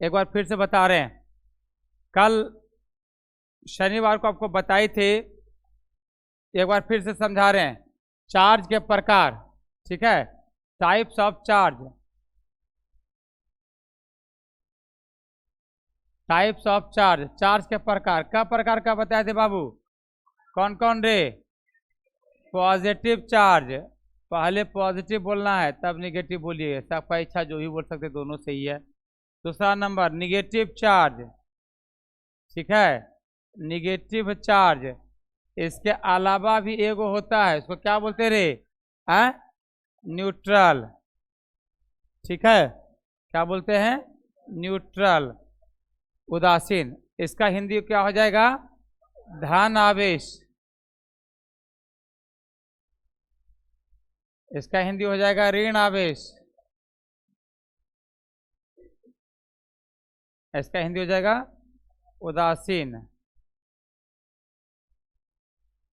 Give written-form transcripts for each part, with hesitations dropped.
एक बार फिर से बता रहे हैं। कल शनिवार को आपको बताए थे, एक बार फिर से समझा रहे हैं। चार्ज के प्रकार, ठीक है, types of charge, types of charge, charge के प्रकार। क्या प्रकार का बताए थे बाबू? कौन कौन रे? पॉजिटिव चार्ज, पहले पॉजिटिव बोलना है तब निगेटिव बोलिए, सबका इच्छा जो ही बोल सकते, दोनों सही है। दूसरा नंबर निगेटिव चार्ज, ठीक है, निगेटिव चार्ज। इसके अलावा भी एगो होता है, उसको क्या बोलते रे? न्यूट्रल, ठीक है, क्या बोलते हैं? न्यूट्रल, उदासीन। इसका हिंदी क्या हो जाएगा? धन आवेश। इसका हिंदी हो जाएगा ऋण आवेश। इसका हिंदी हो जाएगा उदासीन।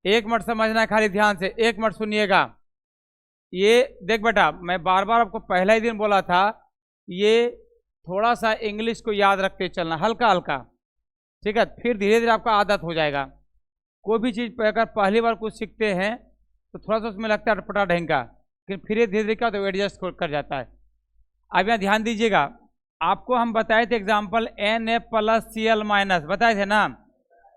एक मिनट समझना है, खाली ध्यान से एक मिनट सुनिएगा। ये देख बेटा, मैं बार बार आपको पहला ही दिन बोला था, ये थोड़ा सा इंग्लिश को याद रखते चलना, हल्का हल्का, ठीक है, फिर धीरे धीरे आपका आदत हो जाएगा। कोई भी चीज़ अगर पहली बार कुछ सीखते हैं तो थोड़ा सा उसमें लगता है अटपटा ढंगा, लेकिन फिर धीरे धीरे क्या तो एडजस्ट कर जाता है। अब यहाँ ध्यान दीजिएगा, आपको हम बताए थे एग्जाम्पल Na+Cl- बताए थे ना।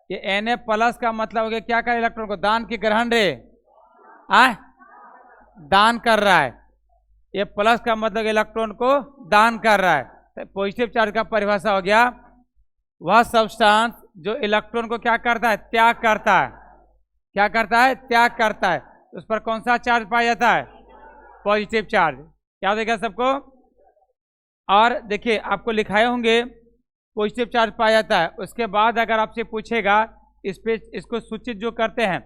ये Na+ का मतलब हो गया क्या कर इलेक्ट्रॉन को? दान की ग्रहण रे, दान कर रहा है। ये प्लस का मतलब इलेक्ट्रॉन को दान कर रहा है। तो पॉजिटिव चार्ज का परिभाषा हो गया वह सब्सटेंस जो इलेक्ट्रॉन को क्या करता है? त्याग करता है। क्या करता है? त्याग करता है। उस पर कौन सा चार्ज पाया जाता है? Positive charge. क्या देगा सबको? और देखिए आपको लिखाए होंगे पॉजिटिव चार्ज पाया जाता है। उसके बाद अगर आपसे पूछेगा इस पे, इसको सूचित जो करते हैं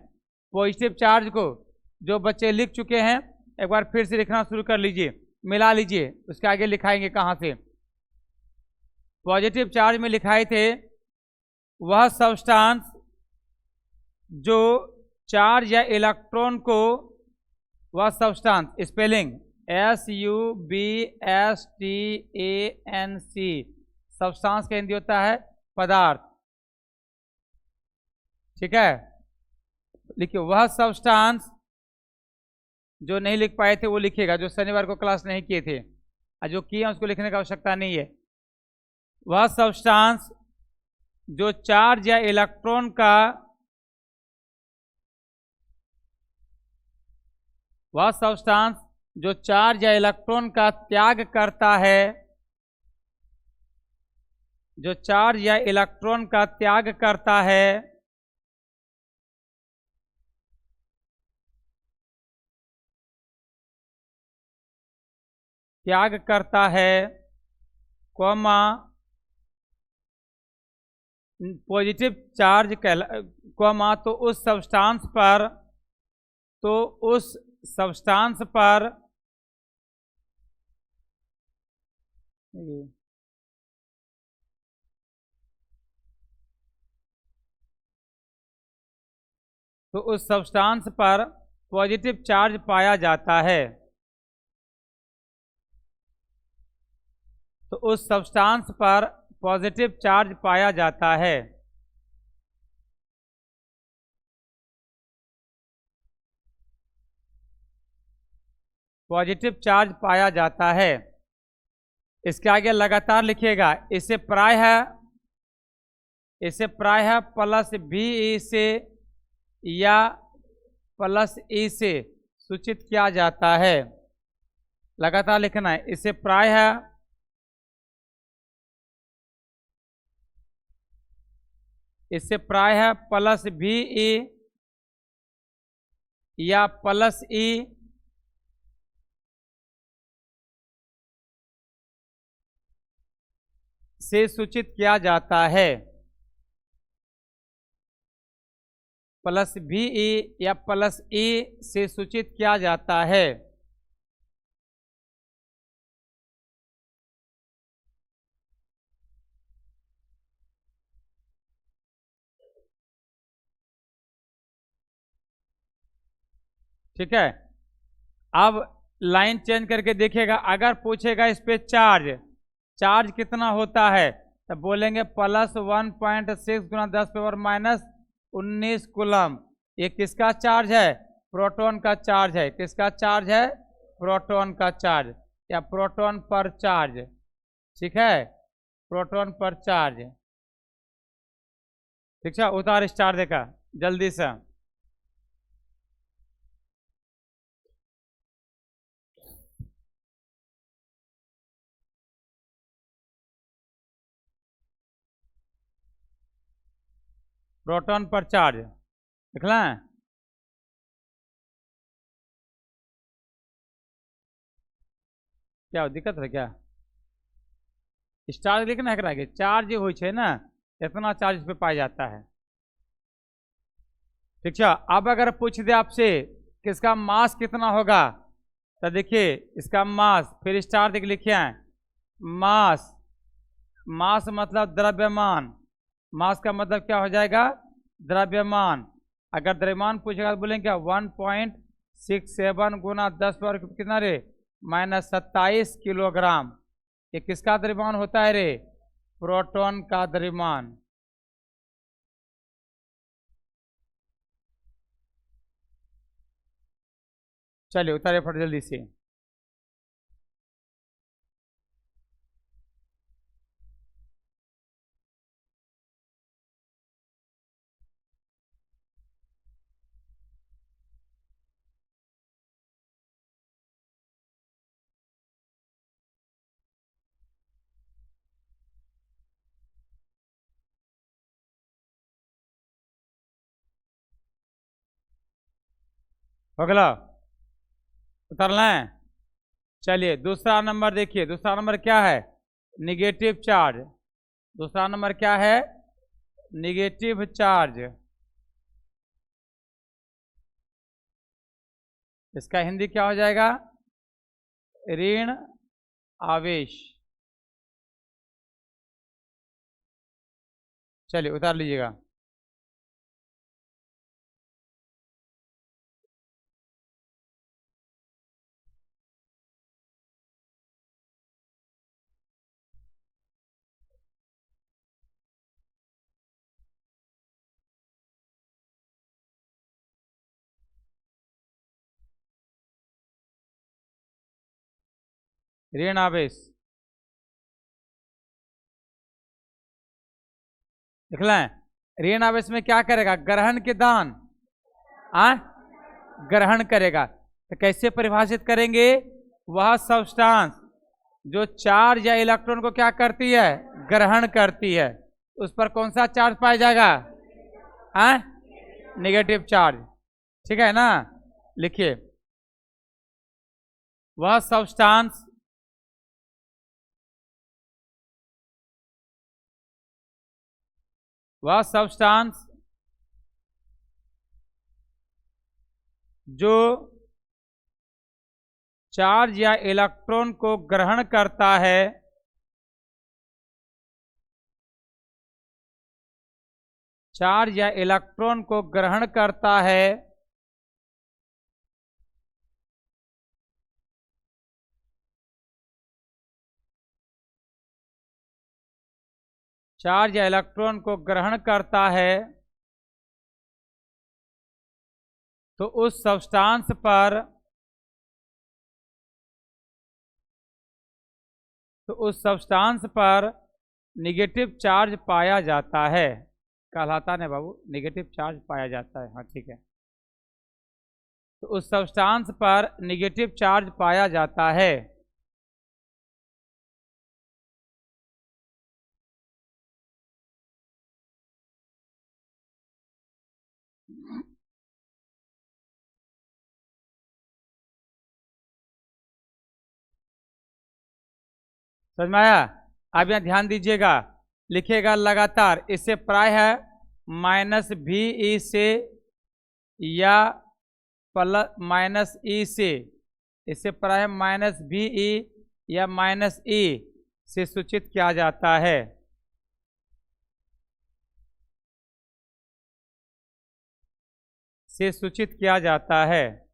पॉजिटिव चार्ज को, जो बच्चे लिख चुके हैं एक बार फिर से लिखना शुरू कर लीजिए, मिला लीजिए, उसके आगे लिखाएंगे कहाँ से। पॉजिटिव चार्ज में लिखाए थे वह सब्सटेंस जो चार्ज या इलेक्ट्रॉन को, वह सब्सटेंस, स्पेलिंग SUBSTANC, सब्सटेंस का हिंदी होता है पदार्थ, ठीक है। लिखिए वह सब्सटेंस, जो नहीं लिख पाए थे वो लिखिएगा, जो शनिवार को क्लास नहीं किए थे, और जो किए उसको लिखने का आवश्यकता नहीं है। वह सब्सटेंस जो चार्ज या इलेक्ट्रॉन का, वह सब्सटेंस जो चार्ज या इलेक्ट्रॉन का त्याग करता है, जो चार्ज या इलेक्ट्रॉन का त्याग करता है, त्याग करता है, कॉमा पॉजिटिव चार्ज कॉमा तो उस सब्सटेंस पर, तो उस सब्सटेंस पर तो उस सब्सटेंस पर पॉजिटिव चार्ज पाया जाता है, तो उस सब्सटेंस पर पॉजिटिव चार्ज पाया जाता है। पॉजिटिव चार्ज पाया जाता है। इसके आगे लगातार लिखिएगा, इसे प्रायः +BE से या +E से सूचित किया जाता है। लगातार लिखना है, इसे प्रायः +BE या +E से सूचित किया जाता है। +BE या +E से सूचित किया जाता है। ठीक है, अब लाइन चेंज करके देखिएगा, अगर पूछेगा इस पे चार्ज चार्ज कितना होता है, तो बोलेंगे +1.6 गुना 10⁻⁻19 कूलम। ये किसका चार्ज है, प्रोटॉन का चार्ज है। किसका चार्ज है, प्रोटॉन का चार्ज या प्रोटॉन पर चार्ज। ठीक है, प्रोटॉन पर चार्ज। ठीक है, उतार स्टार देखा जल्दी से। प्रोटॉन पर चार्ज लिख लें। क्या दिक्कत है क्या, स्टार लिखना है कि चार्ज हो ना, इतना चार्ज पे पाया जाता है। ठीक है, अब अगर पूछ दे आपसे कि इसका मास कितना होगा, तो देखिए इसका मास, फिर स्टार देख लिखे हैं मास। मास मतलब द्रव्यमान, मास का मतलब क्या हो जाएगा, द्रव्यमान। अगर द्रव्यमान पूछेगा तो बोलेंगे क्या, 1.67 गुना 10 वर्ग कितना रे, -27 किलोग्राम। ये किसका द्रव्यमान होता है रे, प्रोटॉन का द्रव्यमान। चलिए उतारे फट जल्दी से। हो गया, उतारना है। चलिए दूसरा नंबर देखिए, दूसरा नंबर क्या है, निगेटिव चार्ज। दूसरा नंबर क्या है, निगेटिव चार्ज। इसका हिंदी क्या हो जाएगा, ऋण आवेश। चलिए उतार लीजिएगा। ऋण आवेश लिख लें। ऋण आवेश में क्या करेगा, ग्रहण के दान ग्रहण करेगा। तो कैसे परिभाषित करेंगे, वह सब्सटेंस जो चार्ज या इलेक्ट्रॉन को क्या करती है, ग्रहण करती है, उस पर कौन सा चार्ज पाया जाएगा, नेगेटिव चार्ज। ठीक है ना, लिखिए वह सब्सटेंस जो चार्ज या इलेक्ट्रॉन को ग्रहण करता है, चार्ज या इलेक्ट्रॉन को ग्रहण करता है, चार्ज या इलेक्ट्रॉन को ग्रहण करता है, तो उस सब्सटेंस पर निगेटिव चार्ज पाया जाता है। कहलाता नहीं बाबू, निगेटिव चार्ज पाया जाता है। हाँ ठीक है, तो उस सब्सटेंस पर निगेटिव चार्ज पाया जाता है। समझ में आया। अब यहाँ ध्यान दीजिएगा, लिखिएगा लगातार, इससे प्राय है -VE से या -E से, इससे प्राय -VE या -E से सूचित किया जाता है। से सूचित किया जाता है।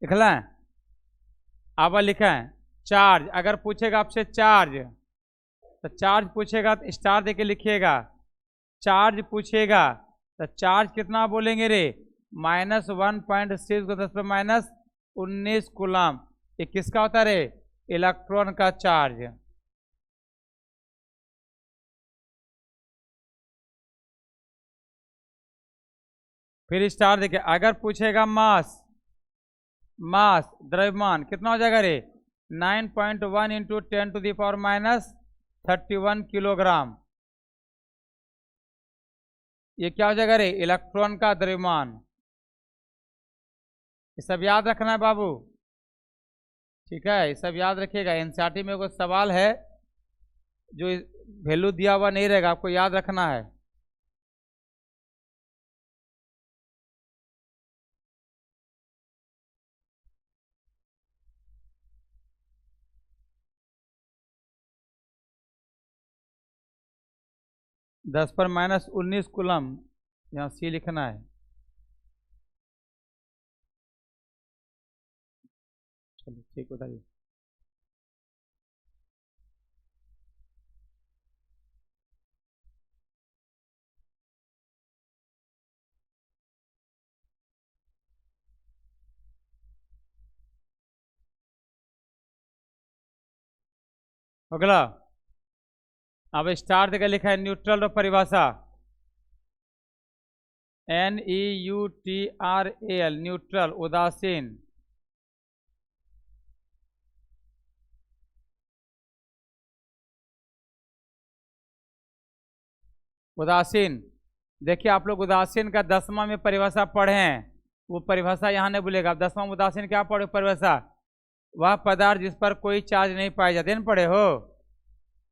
लिखला है। अब लिखा है चार्ज, अगर पूछेगा आपसे चार्ज तो चार्ज पूछेगा तो स्टार देके लिखिएगा। चार्ज पूछेगा तो चार्ज कितना बोलेंगे रे, -1.6 को 10 पर -19 कूलम। ये किसका होता है रे, इलेक्ट्रॉन का चार्ज। फिर स्टार देखिए, अगर पूछेगा मास, मास द्रव्यमान कितना हो जाएगा रे, 9.1 इंटू 10⁻⁻31 किलोग्राम। ये क्या हो जाएगा रे, इलेक्ट्रॉन का द्रव्यमान। ये सब याद रखना है बाबू, ठीक है, ये सब याद रखिएगा। एनसीईआरटी में कोई सवाल है जो वैल्यू दिया हुआ नहीं रहेगा, आपको याद रखना है। दस पर -19 कूलम, यहाँ सी लिखना है। चलिए ठीक, बताइए। अगला, अब स्टार देकर लिखा है न्यूट्रल और परिभाषा, NEUTRAL, न्यूट्रल उदासीन। उदासीन, देखिए आप लोग उदासीन का 10वां में परिभाषा पढ़े हैं, वो परिभाषा यहाँ नहीं भूलेगा। 10वां में उदासीन क्या पढ़े परिभाषा, वह पदार्थ जिस पर कोई चार्ज नहीं पाया जाता। इन पढ़े हो,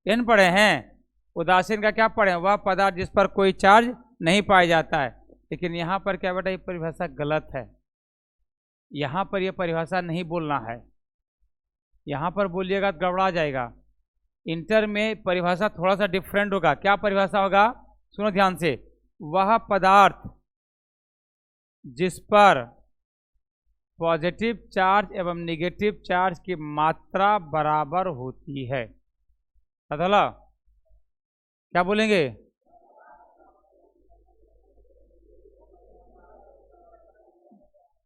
इन पढ़े हैं। उदासीन का क्या पढ़े, वह पदार्थ जिस पर कोई चार्ज नहीं पाया जाता है। लेकिन यहाँ पर क्या बेटा, ये परिभाषा गलत है, यहाँ पर यह परिभाषा नहीं बोलना है। यहाँ पर बोलिएगा तो गड़बड़ा जाएगा। इंटर में परिभाषा थोड़ा सा डिफरेंट होगा। क्या परिभाषा होगा, सुनो ध्यान से, वह पदार्थ जिस पर पॉजिटिव चार्ज एवं नेगेटिव चार्ज की मात्रा बराबर होती है। अदला क्या बोलेंगे,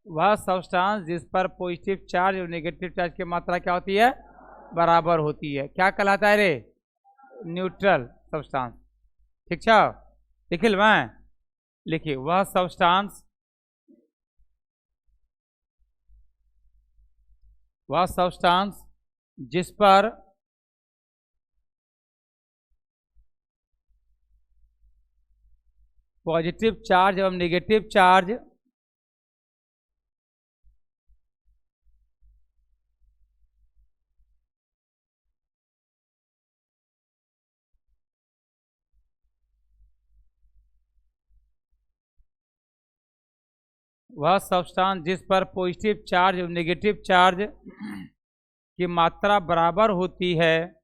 वह सब्सटेंस जिस पर पॉजिटिव चार्ज और नेगेटिव चार्ज की मात्रा क्या होती है, बराबर होती है, क्या कहलाता है रे, न्यूट्रल सब्सटेंस। ठीक है, लिखिल मैं, लिखिए वह सब्सटेंस, वह सब्सटेंस जिस पर पॉजिटिव चार्ज एवं नेगेटिव चार्ज वह सब्सटेंस जिस पर पॉजिटिव चार्ज और नेगेटिव चार्ज की मात्रा बराबर होती है,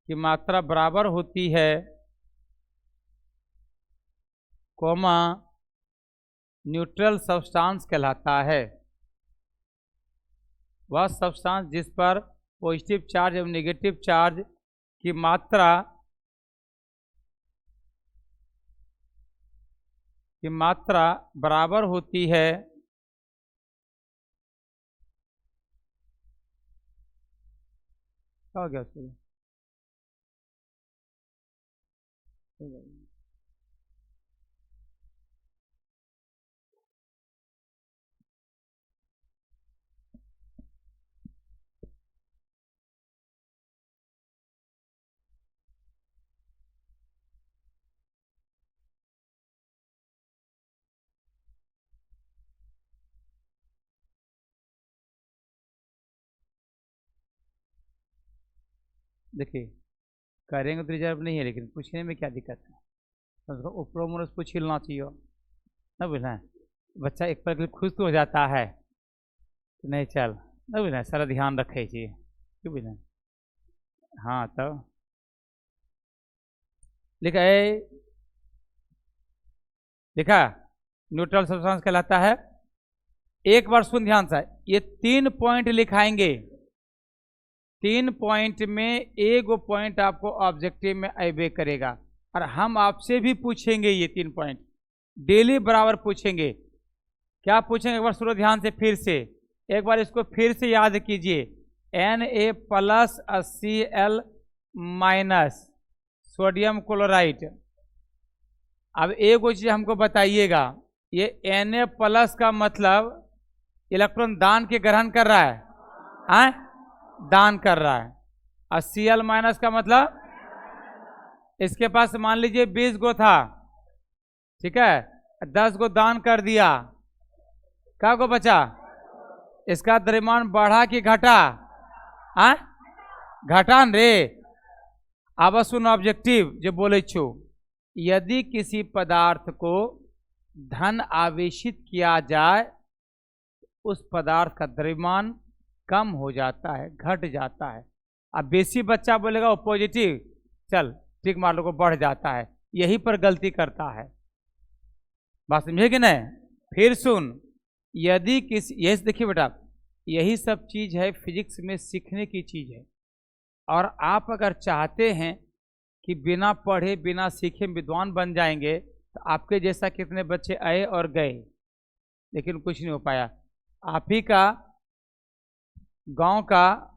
की मात्रा बराबर होती है, कोमा न्यूट्रल सब्सटेंस कहलाता है। वह सब्सटेंस जिस पर पॉजिटिव चार्ज एवं नेगेटिव चार्ज की मात्रा बराबर होती है, क्या हो गया उसको, देखिए करेंगे तो रिजर्व नहीं है, लेकिन पूछने में क्या दिक्कत है, उसको ऊपर मुड़ पूछ हिलना चाहिए ना, बुझना बच्चा एक पर खुश तो हो जाता है, नहीं चल ना, बुझना सारा ध्यान रखे चाहिए, क्यों बुझना। हाँ तो लिखा है, लिखा न्यूट्रल सब्सटेंस कहलाता है। एक बार सुन ध्यान से, ये 3 पॉइंट लिखाएंगे, 3 पॉइंट में एक पॉइंट आपको ऑब्जेक्टिव में अबे करेगा, और हम आपसे भी पूछेंगे ये 3 पॉइंट डेली बराबर पूछेंगे। क्या पूछेंगे एक बार सुनो ध्यान से, फिर से एक बार इसको फिर से याद कीजिए। Na+ Cl- sodium chloride. अब एक चीज हमको बताइएगा, ये Na+ का मतलब इलेक्ट्रॉन दान के ग्रहण कर रहा है, दान कर रहा है। और Cl- का मतलब इसके पास मान लीजिए 20 गो था, ठीक है, 10 गो दान कर दिया, क्या को बचा? इसका द्रव्यमान बढ़ा कि घटा? घटा रे। अब सुन ऑब्जेक्टिव जो बोले छो, यदि किसी पदार्थ को धन आवेशित किया जाए, उस पदार्थ का द्रव्यमान कम हो जाता है, घट जाता है। अब बेसी बच्चा बोलेगा वो पॉजिटिव, चल ठीक मान लो को बढ़ जाता है, यही पर गलती करता है। बात समझे कि नहीं? फिर सुन, यदि किसी, यही देखिए बेटा, यही सब चीज है फिजिक्स में सीखने की चीज है। और आप अगर चाहते हैं कि बिना पढ़े बिना सीखे विद्वान बन जाएंगे, तो आपके जैसा कितने बच्चे आए और गए, लेकिन कुछ नहीं हो पाया। आप ही का गांव का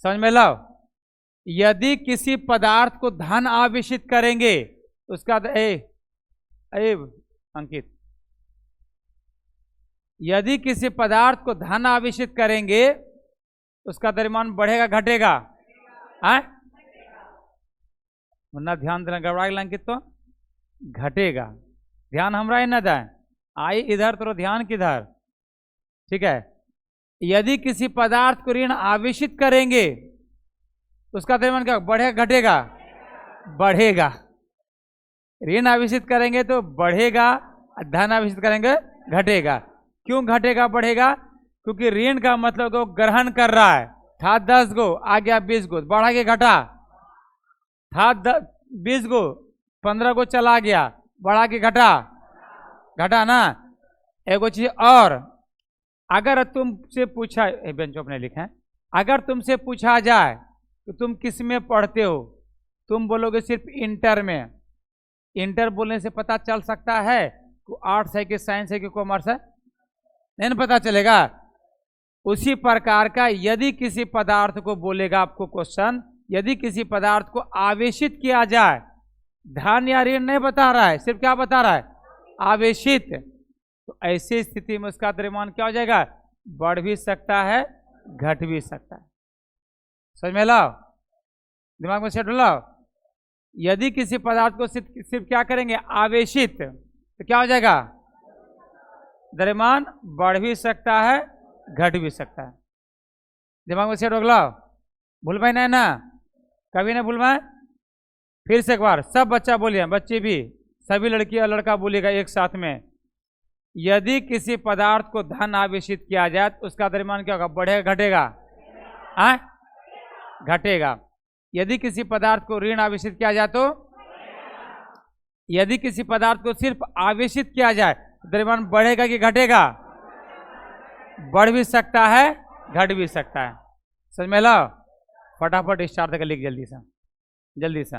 समझ में लाओ। यदि किसी पदार्थ को धन आवेशित करेंगे उसका अंकित, यदि किसी पदार्थ को धन आवेशित करेंगे उसका द्रव्यमान बढ़ेगा घटेगा? वरना ध्यान देना, गड़बड़ा गया अंकित तो घटेगा। ध्यान हमरा ही न जाए, आई इधर तो ध्यान किधर, ठीक है। यदि किसी पदार्थ को ऋण आवेशित करेंगे उसका द्रव्यमान क्या बढ़ेगा घटेगा? बढ़ेगा। ऋण आवेशित करेंगे तो बढ़ेगा, धन आवेशित करेंगे घटेगा। क्यों घटेगा बढ़ेगा? क्योंकि ऋण का मतलब वो ग्रहण कर रहा है, था 10 गो आ गया 20 गो, बढ़ा के घटा, था 20 गो 15 गो चला गया, बढ़ा के घटा, घटा ना। एगो चीज और, अगर तुमसे पूछा, बेंचों अपने लिखे, अगर तुमसे पूछा जाए तो तुम किस में पढ़ते हो, तुम बोलोगे सिर्फ इंटर में। इंटर बोलने से पता चल सकता है कि आर्ट्स है कि साइंस है कि कॉमर्स है? नहीं पता चलेगा। उसी प्रकार का यदि किसी पदार्थ को बोलेगा आपको क्वेश्चन, यदि किसी पदार्थ को आवेशित किया जाए, धन या ऋण नहीं बता रहा है, सिर्फ क्या बता रहा है? आवेशित। तो ऐसी स्थिति में उसका द्रव्यमान क्या हो जाएगा? बढ़ भी सकता है घट भी सकता है। समझ में लाओ, दिमाग में सेट लाओ। यदि किसी पदार्थ को सिर्फ क्या करेंगे? आवेशित, तो क्या हो जाएगा? द्रव्यमान बढ़ भी सकता है घट भी सकता है। दिमाग में सेट हो लाओ, भूल पाए नहीं ना, कभी नहीं भूल पाए। फिर से एक बार सब बच्चा बोलिए, बच्चे भी, सभी लड़की और लड़का बोलिएगा एक साथ में। यदि किसी पदार्थ को धन आवेशित किया जाए तो उसका द्रव्यमान क्या होगा? बढ़ेगा घटेगा? घटेगा। यदि किसी पदार्थ को ऋण आवेशित किया जाए तो, यदि किसी पदार्थ को सिर्फ आवेशित किया जाए द्रव्यमान बढ़ेगा कि घटेगा? बढ़ भी सकता है घट भी सकता है। समझ में लो, फटाफट स्टार्ट तक लिख जल्दी से, जल्दी से।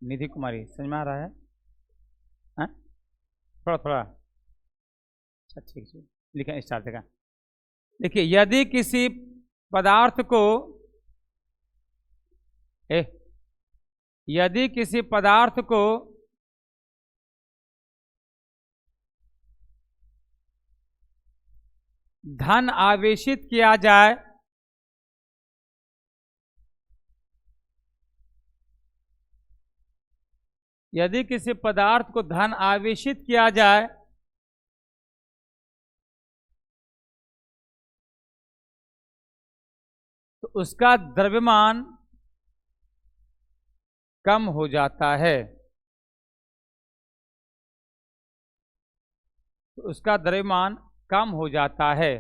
निधि कुमारी समझ में आ रहा है? थोड़ा थोड़ा, अच्छा ठीक है, लिखें स्टार्ट तक। देखिए, यदि किसी पदार्थ को यदि किसी पदार्थ को धन आवेशित किया जाए यदि किसी पदार्थ को धन आवेशित किया जाए तो उसका द्रव्यमान कम हो जाता है, तो उसका द्रव्यमान कम हो जाता है।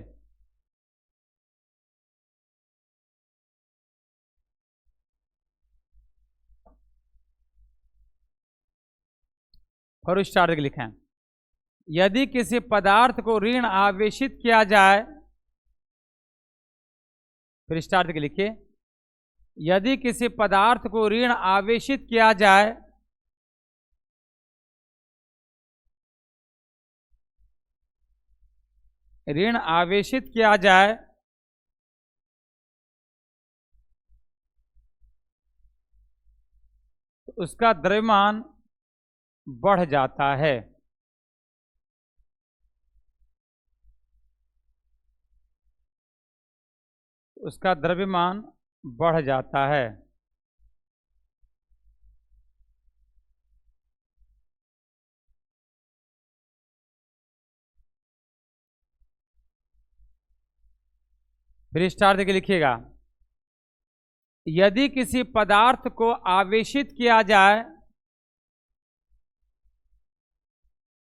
और स्टार्ट के लिखें, यदि किसी पदार्थ को ऋण आवेशित किया जाए, फिर स्टार्ट के लिखिए, यदि किसी पदार्थ को ऋण आवेशित किया जाए ऋण आवेशित किया जाए तो उसका द्रव्यमान बढ़ जाता है। उसका द्रव्यमान बढ़ जाता है। फिर स्टार देके लिखिएगा, यदि किसी पदार्थ को आवेशित किया जाए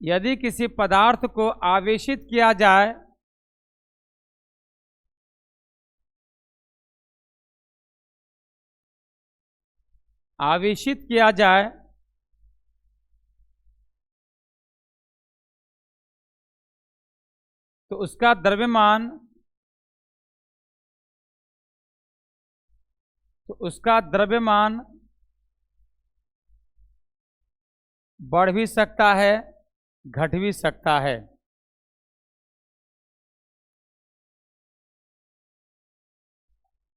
यदि किसी पदार्थ को आवेशित किया जाए आवेशित किया जाए तो उसका द्रव्यमान बढ़ भी सकता है घट भी सकता है।